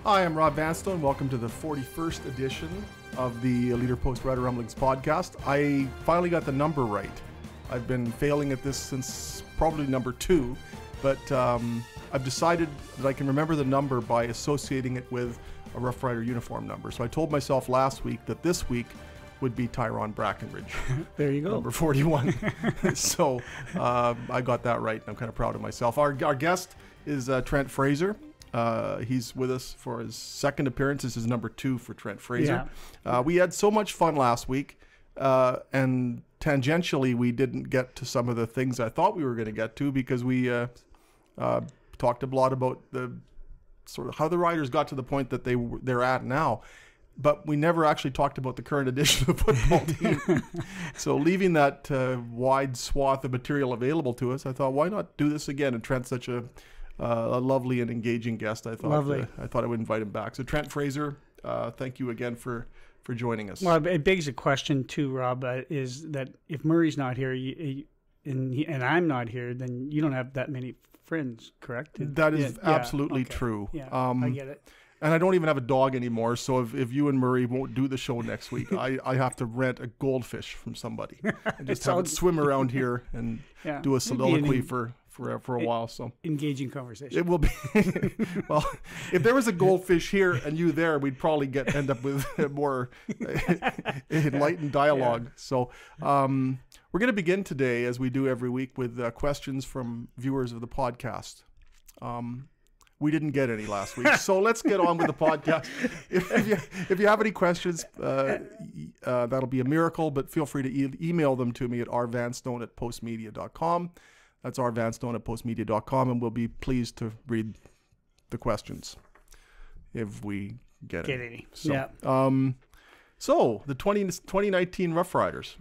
Hi, I'm Rob Vanstone. Welcome to the 41st edition of the Leader Post Rider Rumblings podcast. I finally got the number right. I've been failing at this since probably number 2, but I've decided that I can remember the number by associating it with a Rough Rider uniform number. So I told myself last week that this week would be Tyrone Brackenridge. There you go. Number 41. So I got that right, and I'm kind of proud of myself. Our guest is Trent Fraser. He's with us for his second appearance. This is number 2 for Trent Fraser. Yeah. We had so much fun last week, and tangentially we didn't get to some of the things I thought we were going to get to because we talked a lot about the sort of how the riders got to the point that they're at now. But we never actually talked about the current edition of the football team. So leaving that wide swath of material available to us, I thought, why not do this again? And Trent's such a lovely and engaging guest. I thought I would invite him back. So Trent Fraser, thank you again for joining us. Well, it begs a question too, Rob, is that if Murray's not here and I'm not here, then you don't have that many friends, correct? That is absolutely true. Yeah, I get it. And I don't even have a dog anymore, so if you and Murray won't do the show next week, I have to rent a goldfish from somebody and just have it swim around here and do a soliloquy for a while. So engaging conversation. It will be. Well, if there was a goldfish here and you there, we'd probably end up with more enlightened dialogue. Yeah. So we're going to begin today, as we do every week, with questions from viewers of the podcast. We didn't get any last week, so let's get on with the podcast. If you have any questions, that'll be a miracle, but feel free to email them to me at rvanstone@postmedia.com. That's rvanstone@postmedia.com, and we'll be pleased to read the questions if we get any. So, yeah. So the 2019 Rough Riders.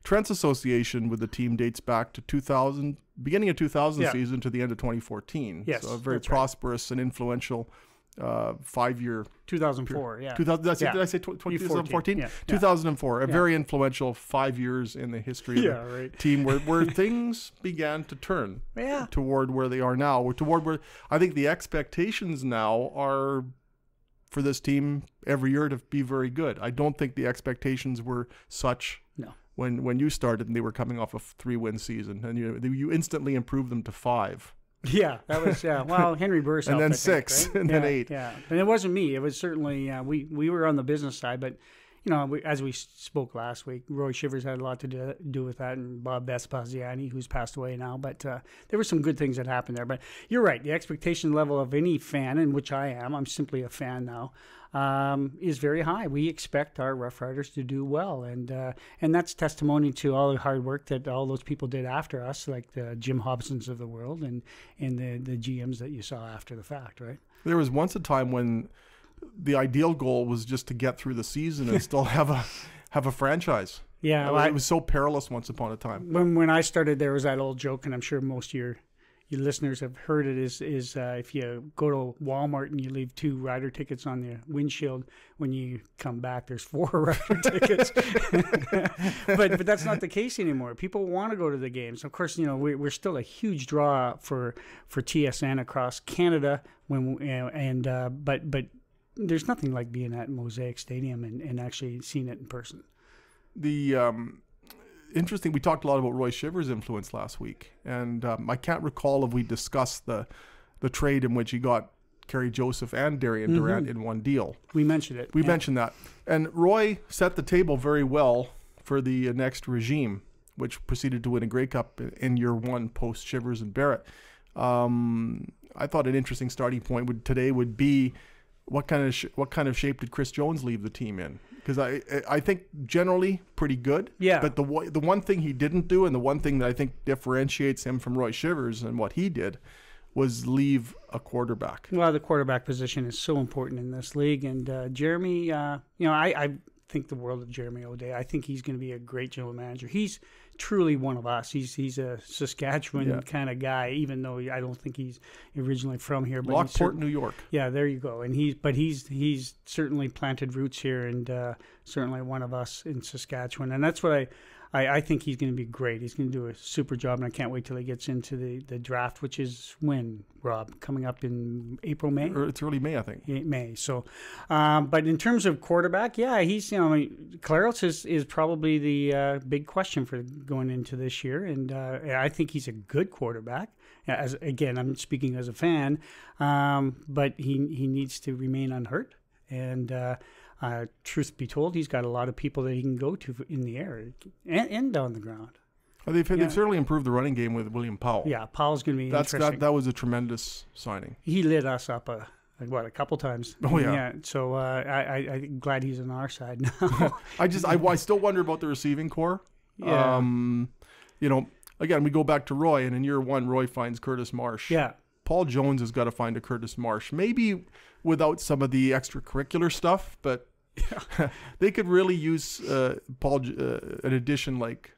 Trent's association with the team dates back to 2000, beginning of 2000 season to the end of 2014. Yes, so a very prosperous and influential 5-year 2004. Period. 2000. Did I say 2014? Yeah. 2004. A very influential 5 years in the history of the team, where things began to turn toward where they are now, or toward where I think the expectations now are for this team every year to be very good. I don't think the expectations were such. No. When you started and they were coming off a 3-win season, and you instantly improved them to 5. Yeah, that was well, Henry Burrs and helped, then 6, right? and then 8. Yeah, and it wasn't me. It was certainly we were on the business side, but as we spoke last week, Roy Shivers had a lot to do with that, and Bob Vespasiani, who's passed away now. But there were some good things that happened there. But you're right. The expectation level of any fan, in which I'm simply a fan now, is very high. We expect our Rough Riders to do well, and that's testimony to all the hard work that all those people did after us, like the Jim Hobsons of the world and the GMs that you saw after the fact, right? There was once a time when the ideal goal was just to get through the season and still have a franchise. Yeah, it was so perilous once upon a time. When I started, there was that old joke, and I'm sure most of your listeners have heard it, is if you go to Walmart and you leave 2 rider tickets on the windshield, when you come back, there's 4 rider tickets. but that's not the case anymore. People want to go to the games. Of course, we're still a huge draw for TSN across Canada. But there's nothing like being at Mosaic Stadium and actually seeing it in person. The interesting, we talked a lot about Roy Shivers' influence last week, and I can't recall if we discussed the trade in which he got Kerry Joseph and Darian Durant in one deal. We mentioned it. We mentioned that. And Roy set the table very well for the next regime, which proceeded to win a Grey Cup in year 1 post Shivers and Barrett. I thought an interesting starting point would be what kind of shape did Chris Jones leave the team in? Because I think generally pretty good. Yeah. But the one thing he didn't do, and the one thing that I think differentiates him from Roy Shivers and what he did, was leave a quarterback. Well, the quarterback position is so important in this league, and Jeremy, I think the world of Jeremy O'Day. I think he's going to be a great general manager. He's truly one of us. He's a Saskatchewan kind of guy, even though I don't think he's originally from here. But Lockport, New York. Yeah, there you go. And he's certainly planted roots here, and certainly one of us in Saskatchewan. And that's what I think he's going to be great. He's going to do a super job, and I can't wait till he gets into the draft, which is when, Rob? Coming up in April, May? It's early May, I think. May. So, but in terms of quarterback, yeah, he's, Claros is probably the big question for going into this year, and I think he's a good quarterback. Again, I'm speaking as a fan, but he needs to remain unhurt, and truth be told, he's got a lot of people that he can go to in the air and on the ground. Well, they've certainly improved the running game with William Powell. Yeah, Powell's going to be interesting. That was a tremendous signing. He lit us up a couple times. Oh yeah. So I'm glad he's on our side now. I still wonder about the receiving core. Yeah. Again, we go back to Roy, and in year one, Roy finds Curtis Marsh. Yeah. Paul Jones has got to find a Curtis Marsh, maybe without some of the extracurricular stuff, but they could really use an addition like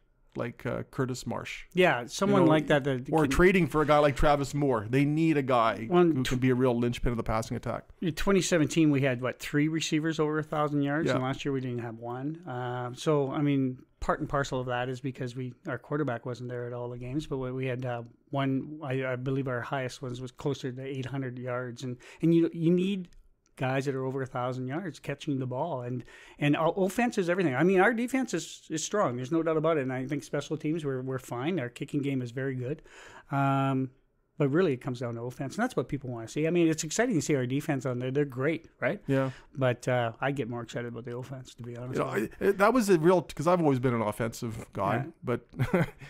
Curtis Marsh. Yeah, someone like that. Or trading for a guy like Travis Moore. They need a guy who can be a real linchpin of the passing attack. In 2017, we had, 3 receivers over 1,000 yards, and last year we didn't have one. So, part and parcel of that is because our quarterback wasn't there at all the games, but we had one. I believe our highest was closer to 800 yards, and you need guys that are over 1,000 yards catching the ball, and offense is everything. Our defense is strong. There's no doubt about it, and I think special teams we're fine. Our kicking game is very good. But really, it comes down to offense, and that's what people want to see. It's exciting to see our defense on there. They're great, right? Yeah. But I get more excited about the offense, to be honest. That was a real, because I've always been an offensive guy. Yeah. But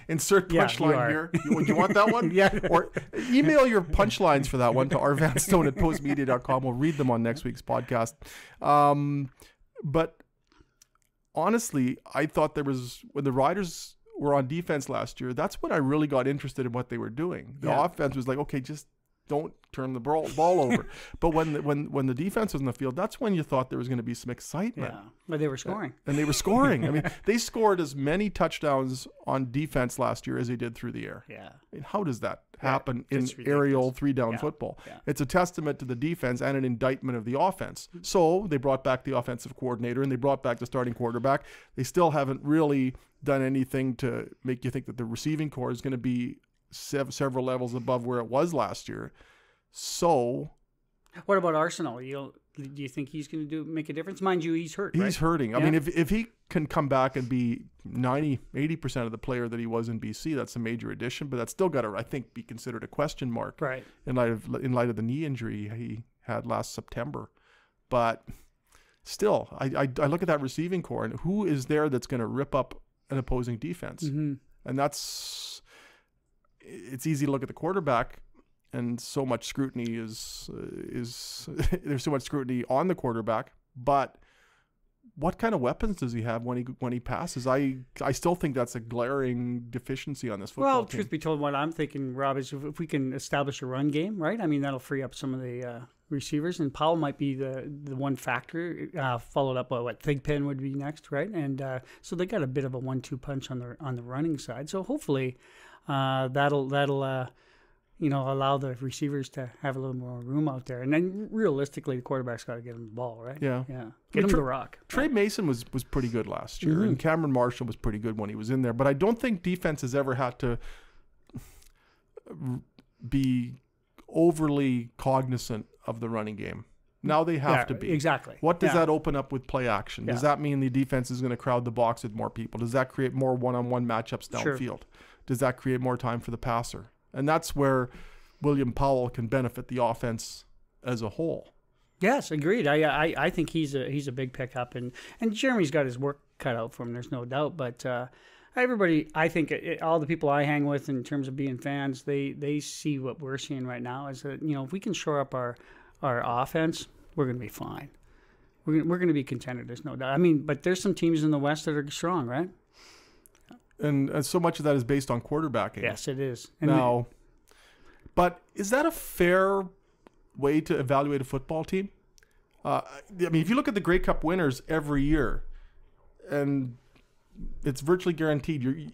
insert punchline here. You want that one? Yeah. Or email your punchlines for that one to rvanstone@postmedia.com. We'll read them on next week's podcast. But honestly, I thought when the Riders were on defense last year, that's when I really got interested in what they were doing. The offense was like, okay, just don't turn the ball over. But when the defense was in the field, that's when you thought there was going to be some excitement. Yeah, but they were scoring. And they were scoring. They scored as many touchdowns on defense last year as they did through the air. Yeah. How does that happen in aerial 3-down football? Yeah. It's a testament to the defense and an indictment of the offense. So they brought back the offensive coordinator and they brought back the starting quarterback. They still haven't really done anything to make you think that the receiving core is going to be several levels above where it was last year. So what about Arsenal? Do you think he's going to make a difference? Mind you, he's hurt, right? He's hurting. If he can come back and be 80% of the player that he was in BC, that's a major addition, but that's still got to, I think, be considered a question mark, right? In light of the knee injury he had last September. But still, I look at that receiving core, and who is there that's going to rip up an opposing defense? Mm-hmm. And it's easy to look at the quarterback, and so much scrutiny is there's so much scrutiny on the quarterback. But what kind of weapons does he have when he passes? I still think that's a glaring deficiency on this football team. Truth be told, what I'm thinking, Rob, is if we can establish a run game, right? That'll free up some of the receivers, and Powell might be the one factor, followed up by what Thigpen would be next, right? And so they got a bit of a 1-2 punch on the running side. So hopefully that'll allow the receivers to have a little more room out there. And then realistically, the quarterback's got to get him the ball, right? Yeah. Get him the rock. Trey Mason was pretty good last year, and Cameron Marshall was pretty good when he was in there. But I don't think defense has ever had to be overly cognizant of the running game. Now they have to be. Exactly. What does that open up with play action? Yeah. Does that mean the defense is going to crowd the box with more people? Does that create more one-on-one matchups downfield? Sure. Does that create more time for the passer? And that's where William Powell can benefit the offense as a whole. Yes, agreed. I think he's a big pickup, and Jeremy's got his work cut out for him. There's no doubt. But everybody, I think all the people I hang with in terms of being fans, they see what we're seeing right now is that if we can shore up our offense, we're going to be fine. We're going to be contended. There's no doubt. But there's some teams in the West that are strong, right? And so much of that is based on quarterbacking. Yes, it is. But is that a fair way to evaluate a football team? If you look at the Grey Cup winners every year, and it's virtually guaranteed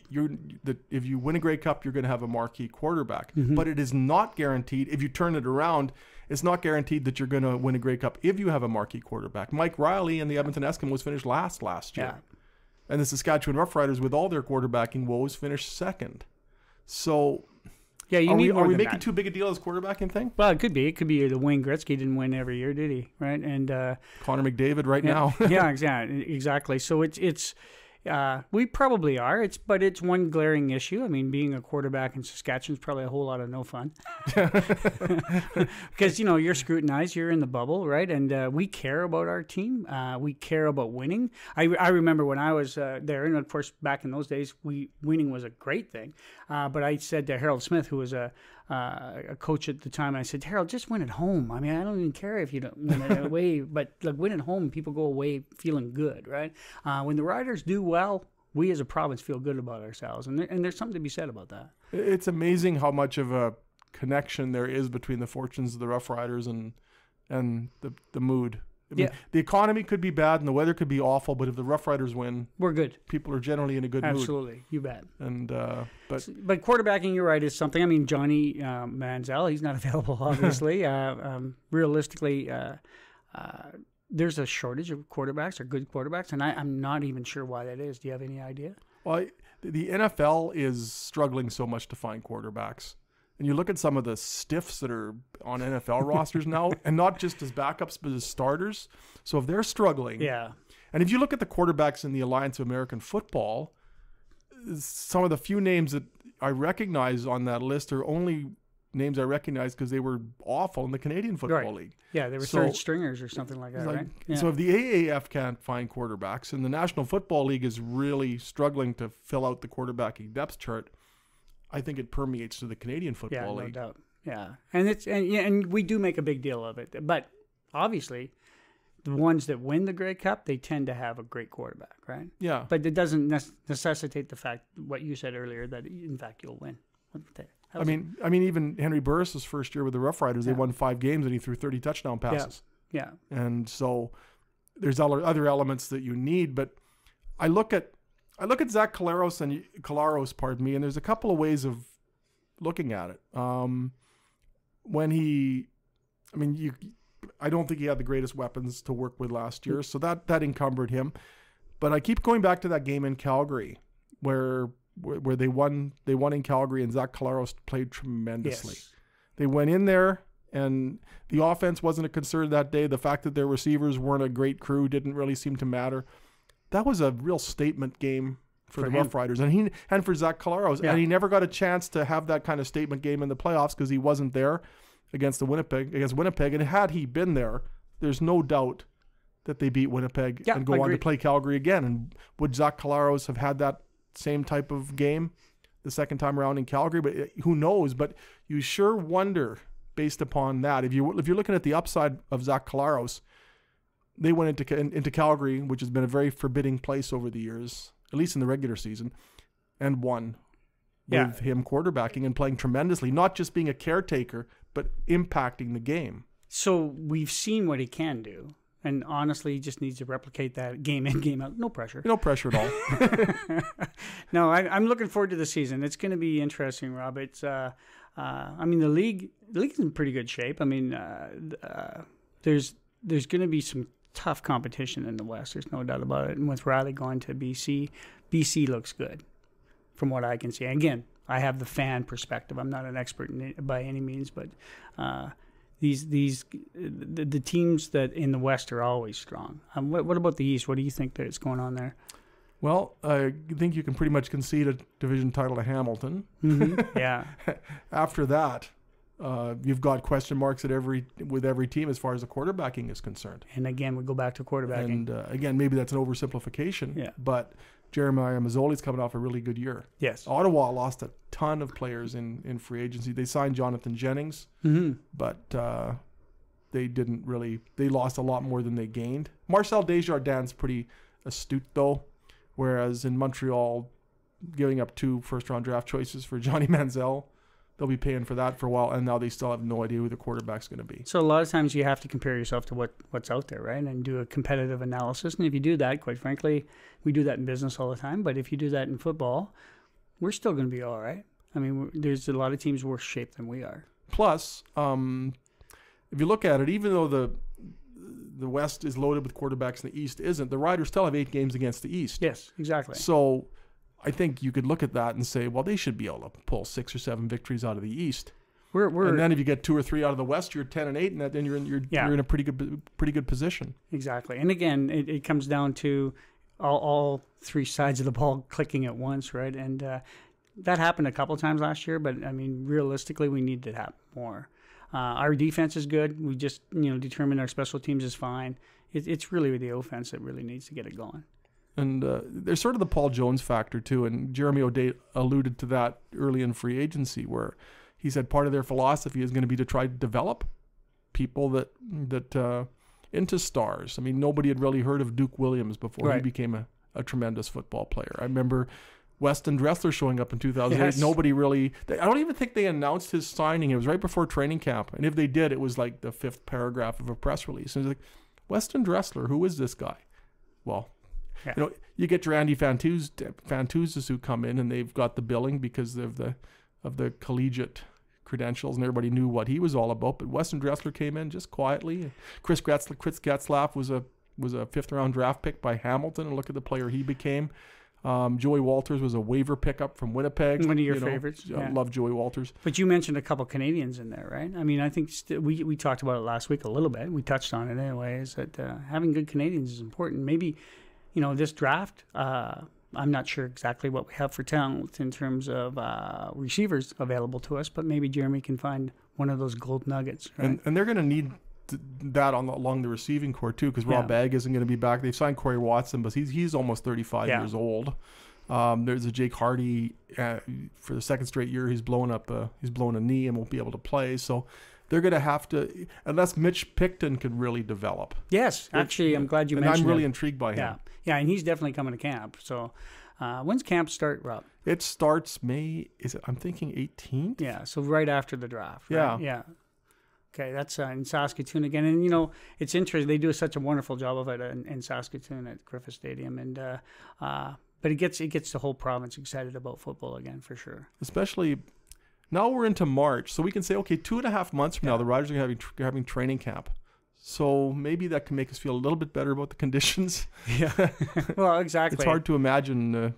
that if you win a Grey Cup, you're going to have a marquee quarterback. Mm-hmm. But it is not guaranteed. If you turn it around, it's not guaranteed that you're going to win a Grey Cup if you have a marquee quarterback. Mike Riley and the Edmonton Eskimos finished last year. And the Saskatchewan Roughriders, with all their quarterbacking woes, finished second. So, yeah, you are we making too big a deal of this quarterbacking thing? Well, it could be. It could be the Wayne Gretzky didn't win every year, did he? Right? And Connor McDavid right now. Yeah, exactly. So it's we probably are. But it's one glaring issue. I mean, being a quarterback in Saskatchewan is probably a whole lot of no fun. Because, you're scrutinized. You're in the bubble, right? And we care about our team. We care about winning. I remember when I was there, and of course, back in those days, winning was a great thing. But I said to Harold Smith, who was a coach at the time, and I said, Harold, just win at home. I mean, I don't even care if you don't win it away, but win at home, people go away feeling good, right? When the Riders do well, we as a province feel good about ourselves, and there's something to be said about that. It's amazing how much of a connection there is between the fortunes of the Rough Riders and the mood. I mean, the economy could be bad and the weather could be awful, but if the Rough Riders win, we're good. People are generally in a good mood. Absolutely, you bet. And but quarterbacking, you're right, is something. I mean, Johnny Manziel, he's not available, obviously. Realistically, there's a shortage of quarterbacks or good quarterbacks, and I'm not even sure why that is. Do you have any idea? Well, the NFL is struggling so much to find quarterbacks. And you look at some of the stiffs that are on NFL rosters now, and not just as backups, but as starters. So if they're struggling, and if you look at the quarterbacks in the Alliance of American Football, some of the few names that I recognize on that list are only names I recognize because they were awful in the Canadian Football League. Yeah, they were third stringers or something like that, right? Yeah. So if the AAF can't find quarterbacks, and the National Football League is really struggling to fill out the quarterbacking depth chart, I think it permeates to the Canadian Football League. Yeah, no doubt. Yeah, and we do make a big deal of it. But obviously, the ones that win the Grey Cup, they tend to have a great quarterback, right? Yeah. But it doesn't necessitate the fact, what you said earlier, that in fact you'll win. I mean, even Henry Burris's first year with the Rough Riders, they won 5 games and he threw 30 touchdown passes. Yeah. And so there's other elements that you need, but I look at Zach Collaros, and there's a couple of ways of looking at it. I don't think he had the greatest weapons to work with last year, so that encumbered him. But I keep going back to that game in Calgary where they won in Calgary, and Zach Collaros played tremendously. Yes. They went in there, and the offense wasn't a concern that day. The fact that their receivers weren't a great crew didn't really seem to matter. That was a real statement game for the Rough Riders, and for Zach Collaros. Yeah. And he never got a chance to have that kind of statement game in the playoffs because he wasn't there against Winnipeg. And had he been there, there's no doubt that they beat Winnipeg and go on to play Calgary again. And would Zach Collaros have had that same type of game the second time around in Calgary? But who knows? But you sure wonder, based upon that, if you're looking at the upside of Zach Collaros, they went into Calgary, which has been a very forbidding place over the years, at least in the regular season, and won with him quarterbacking and playing tremendously, not just being a caretaker, but impacting the game. So we've seen what he can do. And honestly, he just needs to replicate that game in, game out. No pressure. No pressure at all. No, I'm looking forward to the season. It's going to be interesting, Rob. It's, the league's in pretty good shape. I mean, there's going to be some tough competition in the West. There's no doubt about it. And with Riley going to BC looks good from what I can see. And again, I have the fan perspective. I'm not an expert by any means, but the teams that in the West are always strong. What about the East? What do you think that's going on there? Well, I think you can pretty much concede a division title to Hamilton. Mm-hmm. Yeah. After that, you've got question marks with every team as far as the quarterbacking is concerned. And again, we go back to quarterbacking. And again, maybe that's an oversimplification. But Jeremiah Mazzoli's coming off a really good year. Yes. Ottawa lost a ton of players in free agency. They signed Jonathan Jennings, but they didn't really. They lost a lot more than they gained. Marcel Desjardins pretty astute though, whereas in Montreal, giving up 2 first-round draft choices for Johnny Manziel, they'll be paying for that for a while, and now they still have no idea who the quarterback's going to be. So a lot of times you have to compare yourself to what's out there, right, and do a competitive analysis. And if you do that, quite frankly, we do that in business all the time, but if you do that in football, we're still going to be all right. I mean, there's a lot of teams worse shape than we are. Plus, if you look at it, even though the West is loaded with quarterbacks and the East isn't. The Riders still have 8 games against the East. Yes, exactly. So I think you could look at that and say, well, they should be able to pull 6 or 7 victories out of the East. And then if you get 2 or 3 out of the West, you're 10-8, and then you're in a pretty good position. Exactly. And again, it comes down to all 3 sides of the ball clicking at once, right? And that happened a couple of times last year, but I mean, realistically, we need to have more. Our defense is good. We just determined our special teams is fine. It's really the offense that really needs to get it going. And there's sort of the Paul Jones factor too, and Jeremy O'Day alluded to that early in free agency, where he said part of their philosophy is going to be to try to develop people that into stars. I mean, nobody had really heard of Duke Williams before he became a tremendous football player. I remember Weston Dressler showing up in 2008. Yes. Nobody really... I don't even think they announced his signing. It was right before training camp. And if they did, it was like the 5th paragraph of a press release. And it's like, Weston Dressler, who is this guy? Well, you get your Andy Fantuzas who come in, and they've got the billing because of the collegiate credentials, and everybody knew what he was all about. But Weston Dressler came in just quietly. Chris Getzlaff was a 5th-round draft pick by Hamilton, and look at the player he became. Joey Walters was a waiver pickup from Winnipeg. One of your favorites. I love Joey Walters. But you mentioned a couple Canadians in there, right? I mean, I think we talked about it last week a little bit. We touched on it anyway, is that having good Canadians is important. Maybe, this draft, I'm not sure exactly what we have for talent in terms of receivers available to us, but maybe Jeremy can find one of those gold nuggets. Right? And they're going to need that along the receiving core too, because Rob Bagg isn't going to be back. They've signed Corey Watson, but he's almost 35 years old. There's a Jake Hardy for the 2nd straight year. He's blown a knee and won't be able to play. So they're going to have to, unless Mitch Picton can really develop. Yes, actually, I'm glad you mentioned that. I'm really intrigued by him. Yeah, and he's definitely coming to camp. So when's camp start, Rob? It starts May. I'm thinking 18th. Yeah, so right after the draft. Right? Yeah. Okay, that's in Saskatoon again. And, it's interesting. They do such a wonderful job of it in Saskatoon at Griffith Stadium. And but it gets the whole province excited about football again, for sure. Especially now we're into March, so we can say, okay, 2.5 months from now, the Riders are having training camp. So maybe that can make us feel a little bit better about the conditions. Yeah, well, exactly. It's hard to imagine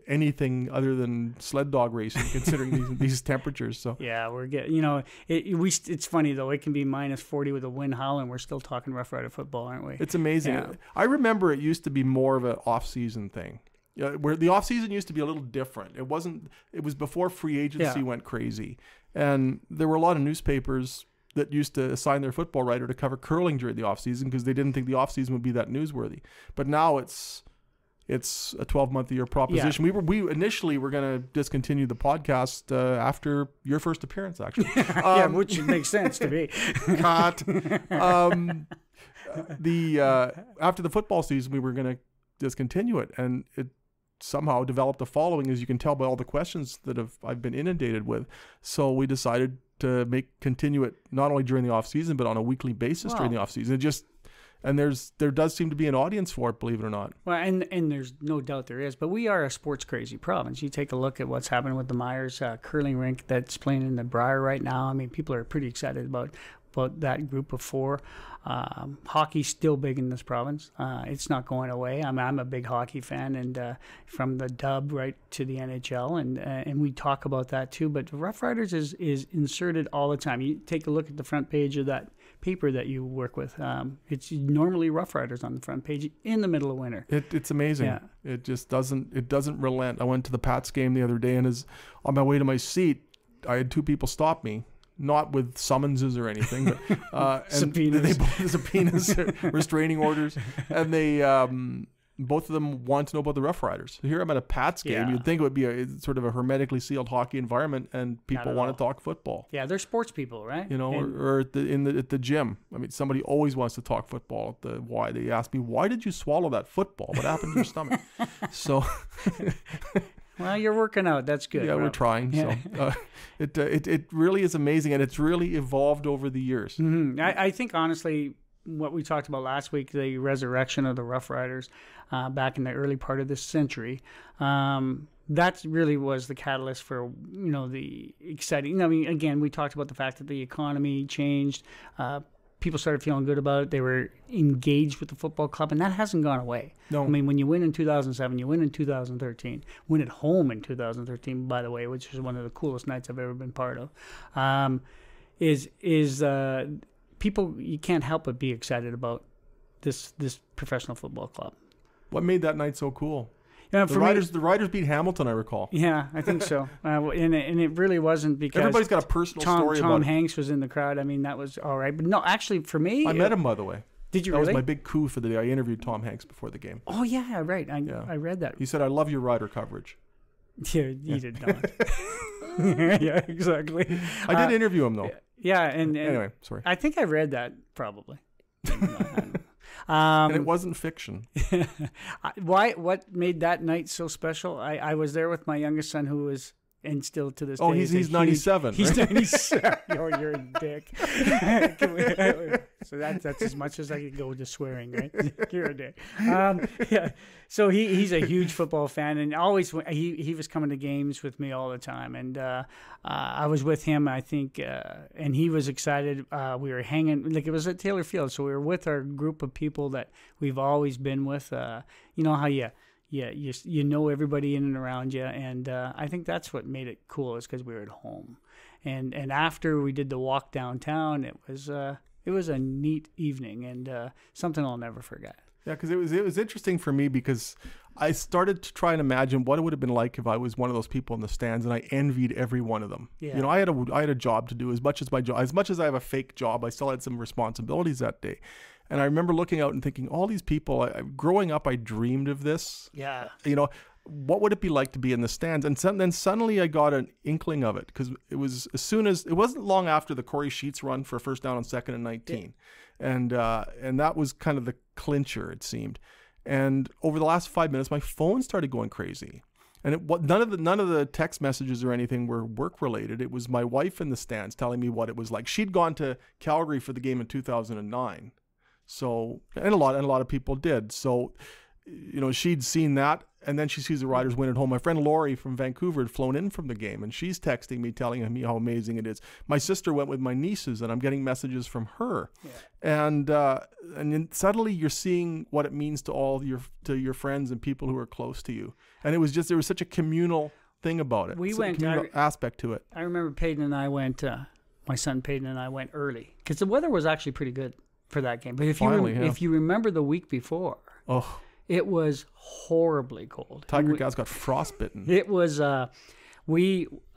anything other than sled dog racing, considering these temperatures. So yeah, we're getting. It's funny though. It can be -40 with a wind howling. We're still talking Rough Rider football, aren't we? It's amazing. Yeah. I remember it used to be more of an off-season thing. Where the off-season used to be a little different. It wasn't. It was before free agency went crazy, and there were a lot of newspapers that used to assign their football writer to cover curling during the off-season because they didn't think the off-season would be that newsworthy. But now it's a 12-month-a-year proposition. Yeah. We initially were going to discontinue the podcast after your first appearance, actually. Which makes sense to me. Cut. After the football season, we were going to discontinue it, and it somehow developed a following, as you can tell by all the questions that I've been inundated with. So we decided to continue it not only during the off season, but on a weekly basis during the off season. There does seem to be an audience for it, believe it or not. Well, and there's no doubt there is, but we are a sports crazy province. You take a look at what's happening with the Myers curling rink that's playing in the Briar right now. I mean, people are pretty excited about that group of 4. Hockey's still big in this province. It's not going away. I'm a big hockey fan, and from the dub right to the NHL, and we talk about that too. But Rough Riders is inserted all the time. You take a look at the front page of that paper that you work with. It's normally Rough Riders on the front page in the middle of winter. It's amazing. Yeah. It just doesn't relent. I went to the Pats game the other day, and as on my way to my seat, I had 2 people stop me. Not with summonses or anything, but subpoenas. They both subpoenas, restraining orders, and they both of them want to know about the Rough Riders. So here I'm at a Pats game. Yeah. You'd think it would be a sort of a hermetically sealed hockey environment, and people want to talk football. Yeah, they're sports people, right? Or at the gym. I mean, somebody always wants to talk football. They ask me, why did you swallow that football? What happened to your stomach? So. Well, you're working out. That's good. Yeah, Rob. We're trying. Yeah. So it really is amazing, and it's really evolved over the years. Mm-hmm. I think, honestly, what we talked about last week, the resurrection of the Rough Riders back in the early part of this century, that really was the catalyst for, the exciting. I mean, again, we talked about the fact that the economy changed. people started feeling good about it. They were engaged with the football club, and that hasn't gone away. No. I mean, when you win in 2007, you win in 2013, win at home in 2013, by the way, which is one of the coolest nights I've ever been part of, people, you can't help but be excited about this professional football club. What made that night so cool? Yeah, The Riders beat Hamilton, I recall. Yeah, I think so. And it really wasn't because Everybody's got a personal story about it. Tom Hanks was in the crowd. I mean, that was all right. But no, actually, for me... I met him, by the way. Did you That really? was my big coup for the day. I interviewed Tom Hanks before the game. Oh, yeah, right. I read that. He said, I love your Rider coverage. Yeah, you did not. Yeah, exactly. I did interview him, though. Yeah, and anyway, sorry. I think I read that, probably. And it wasn't fiction. What made that night so special? I was there with my youngest son, who was, and still to this day. He's 97. He's right? 97. Oh, you're a dick. So that's as much as I could go to swearing, right? You're a dick. Yeah. So he's a huge football fan, and always he was coming to games with me all the time, and I was with him, I think, and he was excited. We were hanging, like, it was at Taylor Field, so we were with our group of people that we've always been with. You know how you know everybody in and around you, and I think that's what made it cool, is because we were at home. And after we did the walk downtown, it was a neat evening, and something I'll never forget. Yeah, because it was interesting for me, because I started to try and imagine what it would have been like if I was one of those people in the stands, and I envied every one of them. Yeah. You know, I had a job to do. As much as I have a fake job, I still had some responsibilities that day. And I remember looking out and thinking, all these people, growing up, I dreamed of this. Yeah. You know, what would it be like to be in the stands? And then suddenly I got an inkling of it, because it wasn't long after the Corey Sheets run for a first down on 2nd and 19. Yeah. And that was kind of the clincher, it seemed. And over the last 5 minutes, my phone started going crazy. And none of the text messages or anything were work related. It was my wife in the stands telling me what it was like. She'd gone to Calgary for the game in 2009. So, and a lot of people did. So, you know, she'd seen that, and then she sees the Riders win at home. My friend Lori from Vancouver had flown in from the game, and she's texting me, telling me how amazing it is. My sister went with my nieces, and I'm getting messages from her. Yeah. And then suddenly you're seeing what it means to your friends and people who are close to you. And there was such a communal thing about it. Communal aspect to it. I remember Peyton and I went, my son Peyton and I went early, because the weather was actually pretty good for that game. But if you remember the week before, it was horribly cold. Tiger Cats got frostbitten. It was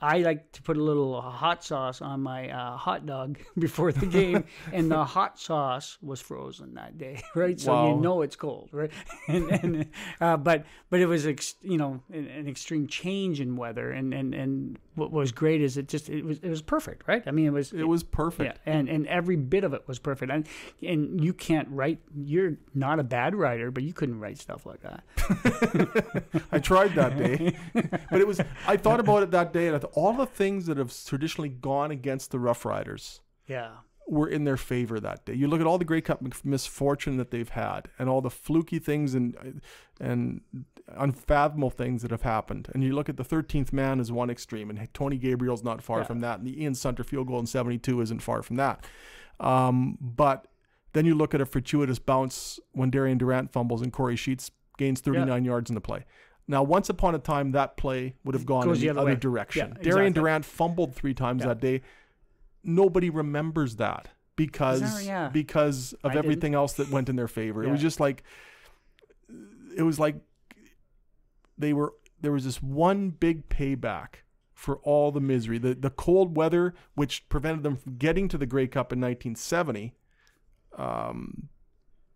I like to put a little hot sauce on my hot dog before the game, and the hot sauce was frozen that day, right? So Wow. you know it's cold, right? But it was an extreme change in weather, and what was great is it was perfect, right? I mean, it was perfect. Yeah, and every bit of it was perfect, and you can't write. You're not a bad writer, but you couldn't write stuff like that. I tried that day, but I thought about it that day, and I thought all the things that have traditionally gone against the Rough Riders were in their favor that day. You look at all the Grey Cup misfortune that they've had, and all the fluky things and unfathomable things that have happened. And you look at the 13th man as one extreme, and Tony Gabriel's not far from that, and the Ian Sunter field goal in 72 isn't far from that. But then you look at a fortuitous bounce when Darian Durant fumbles and Corey Sheets gains 39 yards in the play. Now, once upon a time, that play would have gone in the other direction. Yeah, Darian Durant fumbled 3 times that day. Nobody remembers that because of everything else that went in their favor. It was just like, there was this one big payback for all the misery. The cold weather, which prevented them from getting to the Grey Cup in 1970,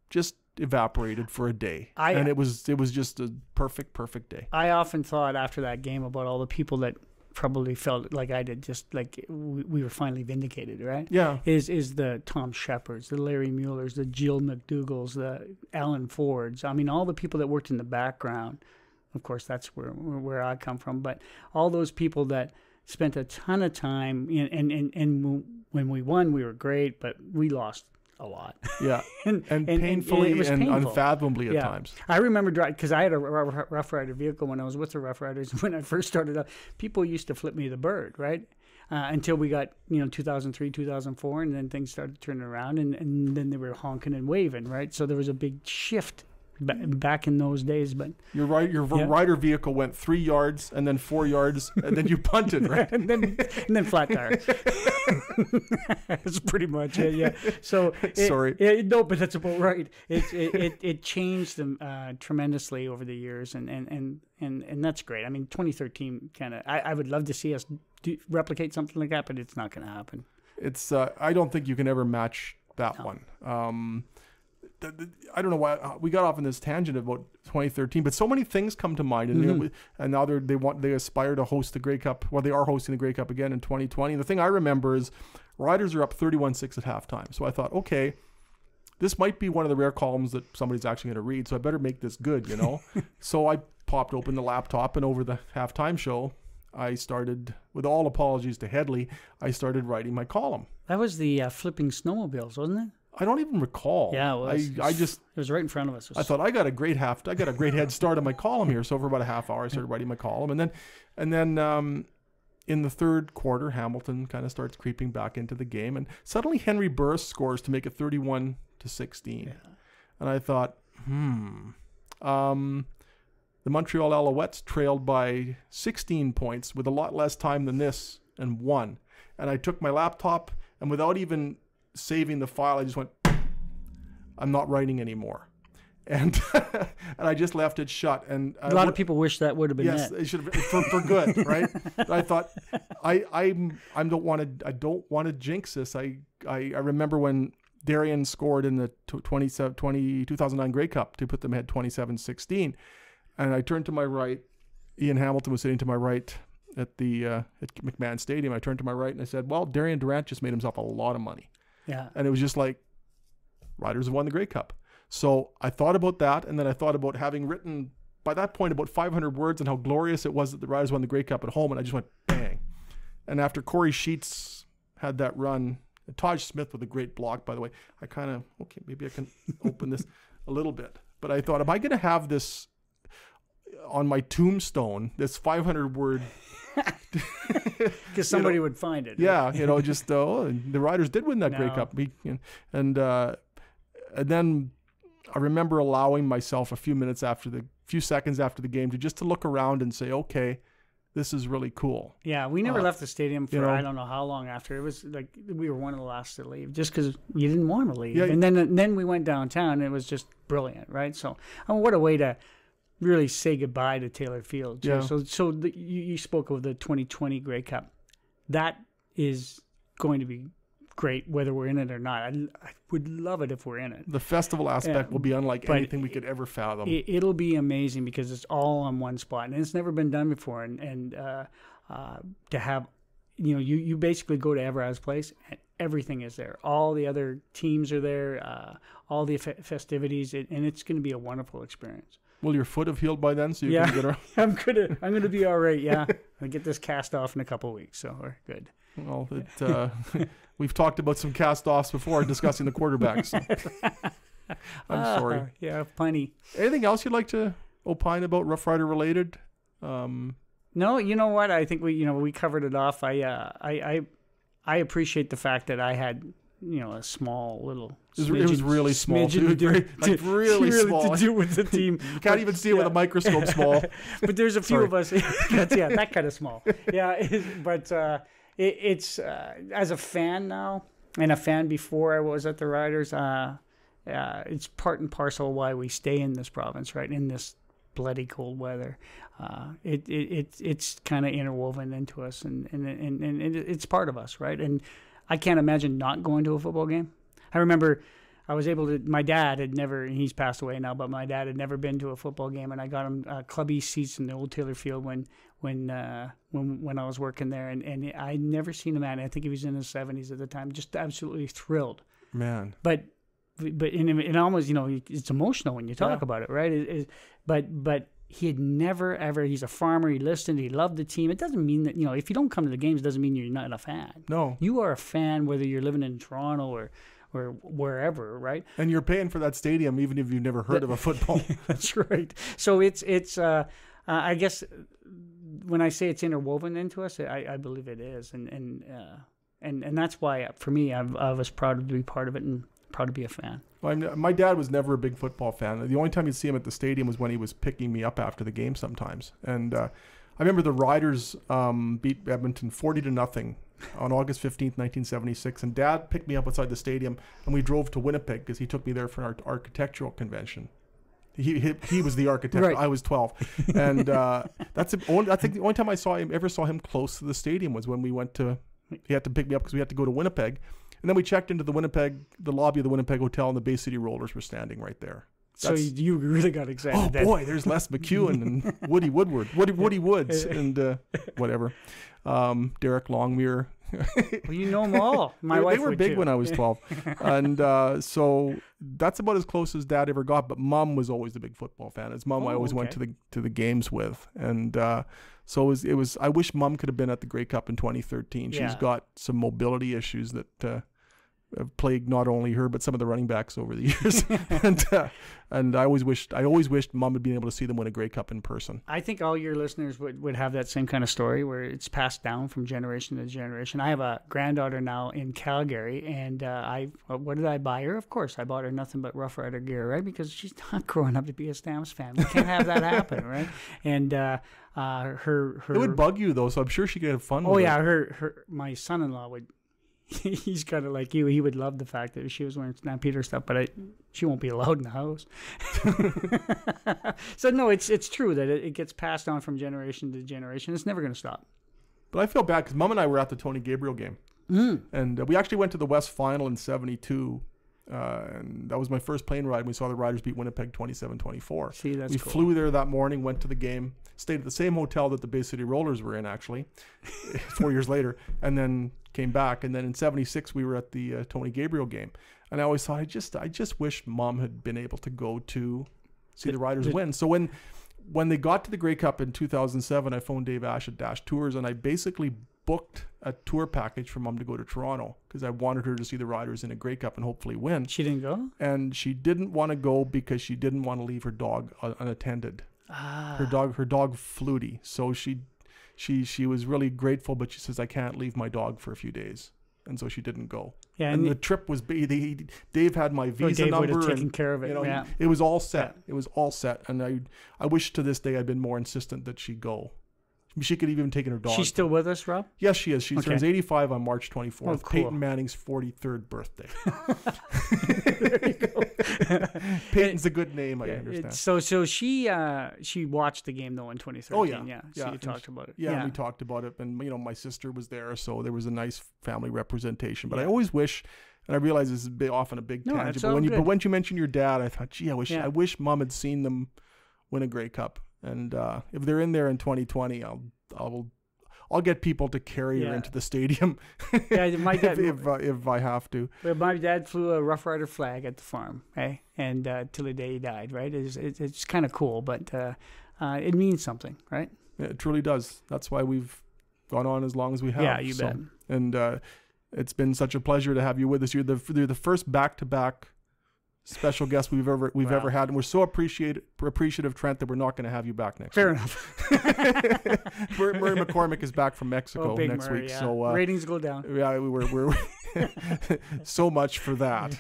just evaporated for a day. And it was just a perfect day. I often thought after that game about all the people that probably felt like I did, just like we were finally vindicated, right? Yeah. Is the Tom Shepherds, the Larry Muellers, the Jill McDougals, the Alan Fords. I mean, all the people that worked in the background. Of course, that's where I come from. But all those people that spent a ton of time, and when we won, we were great, but we lost a lot. Yeah, and and painfully it was and painful. unfathomably at Yeah. times. I remember driving, because I had a Rough Rider vehicle when I was with the Rough Riders. When I first started out, people used to flip me the bird, right? Until we got, 2003, 2004, and then things started turning around, and then they were honking and waving, right? So there was a big shift back in those days. But You're right. Your rider vehicle went 3 yards and then 4 yards, and then you punted, right? and then flat tire. That's pretty much it. Yeah. So Sorry. No, but that's about right. It changed them tremendously over the years, and that's great. I mean, 2013 kind of. I would love to see us replicate something like that, but it's not going to happen. It's. I don't think you can ever match that one. I don't know why we got off on this tangent about 2013, but so many things come to mind, and and now they aspire to host the Grey Cup. Well, they are hosting the Grey Cup again in 2020. And the thing I remember is Riders are up 31-6 at halftime. So I thought, okay, this might be one of the rare columns that somebody's actually going to read. So I better make this good, So I popped open the laptop, and over the halftime show, I started, with all apologies to Headley, I started writing my column. That was the flipping snowmobiles, wasn't it? I don't even recall. Yeah, it was. It was right in front of us. I thought I got a great head start on my column here. So for about a half hour, I started writing my column, and then in the third quarter, Hamilton kind of starts creeping back into the game, and suddenly Henry Burris scores to make it 31-16, and I thought, the Montreal Alouettes trailed by 16 points with a lot less time than this and won, and I took my laptop, and without even saving the file, I just went, I'm not writing anymore. And and I just left it shut. And a lot of people wish that would have been it. It should have been for good, right? But I thought I don't want to jinx this. I remember when Darian scored in the 2009 Grey Cup to put them ahead 27-16, and I turned to my right. Ian Hamilton was sitting to my right at the at McMahon Stadium. I turned to my right and I said, "Well, Darian Durant just made himself a lot of money." Yeah. And it was just like, Riders have won the Grey Cup. So I thought about that, and then I thought about having written, by that point, about 500 words and how glorious it was that the Riders won the Grey Cup at home, and I just went, bang. And after Corey Sheets had that run, and Taj Smith with a great block, by the way, I kind of, okay, maybe I can open this a little bit. But I thought, am I going to have this on my tombstone, this 500-word... Because somebody would find it. Yeah, just the Riders did win that Grey Cup. And then I remember allowing myself a few seconds after the game to look around and say, okay, this is really cool. Yeah, we never left the stadium for I don't know how long after. It was like we were one of the last to leave just because you didn't want to leave. Yeah, and then we went downtown, and it was just brilliant, right? So what a way to really say goodbye to Taylor Field. Yeah. So you spoke of the 2020 Grey Cup. That is going to be great whether we're in it or not. I would love it if we're in it. The festival aspect will be unlike anything we could ever fathom. It'll be amazing because it's all on one spot, and it's never been done before. And to have, you basically go to Everard's Place, and everything is there. All the other teams are there, all the festivities, and it's going to be a wonderful experience. Will your foot have healed by then, so you can get around? I'm gonna be all right. Yeah, I'll get this cast off in a couple of weeks, so we're good. Well, we've talked about some cast-offs before discussing the quarterbacks. So. I'm sorry. Yeah, plenty. Anything else you'd like to opine about Rough Rider related? No, you know what? I think we covered it off. I appreciate the fact that I had a small little. It was really small. Really small to do with the team. You can't even see it with a microscope small. But there's a few of us. That kind of small. Yeah, but it's as a fan now and a fan before I was at the Riders. It's part and parcel why we stay in this province, right? In this bloody cold weather. It's kind of interwoven into us, and it's part of us, right? And I can't imagine not going to a football game. I remember I was able to, my dad had never, he's passed away now, but my dad had never been to a football game, and I got him Club East seats in the old Taylor Field when I was working there, and I'd never seen a man, I think he was in his 70s at the time, just absolutely thrilled. Man. But it almost, it's emotional when you talk about it, right? But he had never, ever, he's a farmer, he listened, he loved the team. It doesn't mean that, if you don't come to the games, it doesn't mean you're not a fan. No. You are a fan whether you're living in Toronto or wherever, right? And you're paying for that stadium even if you've never heard of a football. That's right. So it's I guess when I say it's interwoven into us, I believe it is, and that's why for me I was proud to be part of it and proud to be a fan. Well, my dad was never a big football fan. The only time you'd see him at the stadium was when he was picking me up after the game sometimes. And I remember the Riders beat Edmonton 40-0 on August 15th, 1976. And Dad picked me up outside the stadium, and we drove to Winnipeg because he took me there for an architectural convention. He was the architect. Right. I was 12, and I think the only time I ever saw him close to the stadium was when we went to. He had to pick me up because we had to go to Winnipeg, and then we checked into the lobby of the Winnipeg Hotel, and the Bay City Rollers were standing right there. So you really got excited. Oh then. Boy, there's Les McEwen and Woody Woods, and whatever, Derek Longmuir. Well, you know them all. My wife they were big when I was 12, and so that's about as close as Dad ever got. But Mom was always the big football fan. As Mom, I always went to the games with, and so it was. I wish Mom could have been at the Grey Cup in 2013. She's got some mobility issues that have plagued not only her but some of the running backs over the years, and I always wished Mom had been able to see them win a Grey Cup in person. I think all your listeners would have that same kind of story where it's passed down from generation to generation. I have a granddaughter now in Calgary, and what did I buy her? Of course, I bought her nothing but Rough Rider gear, right? Because she's not growing up to be a Stamps fan. We can't have that happen, right? And her it would bug you though, so I'm sure she could have fun. Oh yeah, my son-in-law would. He's kind of like you. He would love the fact that she was wearing Stampeder stuff, but she won't be allowed in the house. So no, it's true that it gets passed on from generation to generation. It's never going to stop. But I feel bad because Mom and I were at the Tony Gabriel game, and we actually went to the West Final in '72. And that was my first plane ride. We saw the Riders beat Winnipeg 27-24. See, that's cool. We flew there that morning, went to the game, stayed at the same hotel that the Bay City Rollers were in, actually, 4 years later, and then came back. And then in '76, we were at the Tony Gabriel game. And I always thought, I just wish Mom had been able to go to see the Riders win. So when they got to the Grey Cup in 2007, I phoned Dave Ash at Dash Tours, and I basically booked a tour package for Mom to go to Toronto because I wanted her to see the Riders in a Grey Cup and hopefully win. She didn't go? And she didn't want to go because she didn't want to leave her dog unattended. Her dog Flutie. So she was really grateful, but she says, I can't leave my dog for a few days. And so she didn't go. Yeah, and the trip was Dave had my visa number. Dave would have taken care of it. It was all set. Yeah. It was all set. And I wish to this day I'd been more insistent that she go. She could have even taken her dog. She's still with us, Rob? Yes, she is. She turns 85 on March 24th. Oh, cool. Peyton Manning's 43rd birthday. There you go. Peyton's a good name, I understand. So she watched the game, though, in 2013. Oh, yeah. So you talked about it. Yeah, we talked about it. And, my sister was there, so there was a nice family representation. But I always wish... And I realize this is often a big tangent. But when you mentioned your dad, I thought, gee, I wish Mom had seen them win a Grey Cup. And if they're in there in 2020, I'll get people to carry her into the stadium. Yeah, my dad, if I have to. Well, my dad flew a Rough Rider flag at the farm, and till the day he died. Right? It's kind of cool, but it means something, right? Yeah, it truly does. That's why we've gone on as long as we have. Yeah, you bet. And it's been such a pleasure to have you with us. You're the first back-to-back special guest we've ever had, and we're so appreciative, Trent, that we're not going to have you back next week. Fair enough. Murray McCormick is back from Mexico next week, so ratings go down. Yeah, we're so much for that.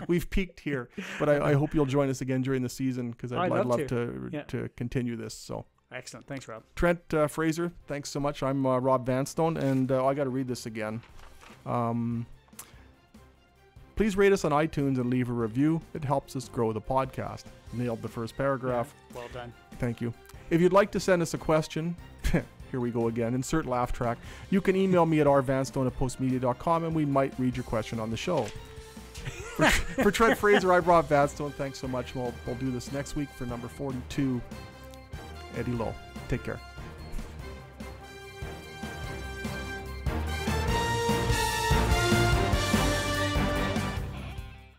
We've peaked here, but I hope you'll join us again during the season because I'd love to continue this. So excellent, thanks, Rob. Trent Fraser, thanks so much. I'm Rob Vanstone, and I got to read this again. Please rate us on iTunes and leave a review. It helps us grow the podcast. Nailed the first paragraph. Yeah, well done. Thank you. If you'd like to send us a question, here we go again, insert laugh track, you can email me at rvanstone@postmedia.com and we might read your question on the show. For Trent Fraser, I'm Rob Vanstone. Thanks so much. We'll do this next week for number 42. Eddie Lowe. Take care.